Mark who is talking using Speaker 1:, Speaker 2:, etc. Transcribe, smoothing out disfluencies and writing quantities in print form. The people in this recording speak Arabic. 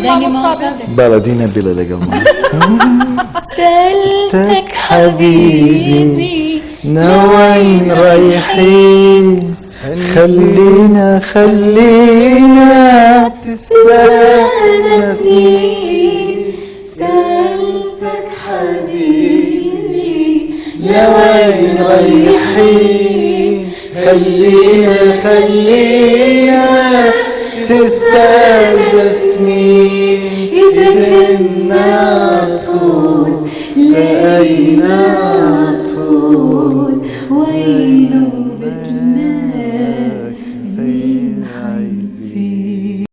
Speaker 1: دنقي ما صادق
Speaker 2: بلدينا بلا لقمة.
Speaker 1: سألتك حبيبي
Speaker 2: نوين رايحين خلينا تستانسني.
Speaker 1: سألتك حبيبي
Speaker 2: نوين رايحين خلينا تستانسني.
Speaker 1: إذا كنا طول لأين طول وين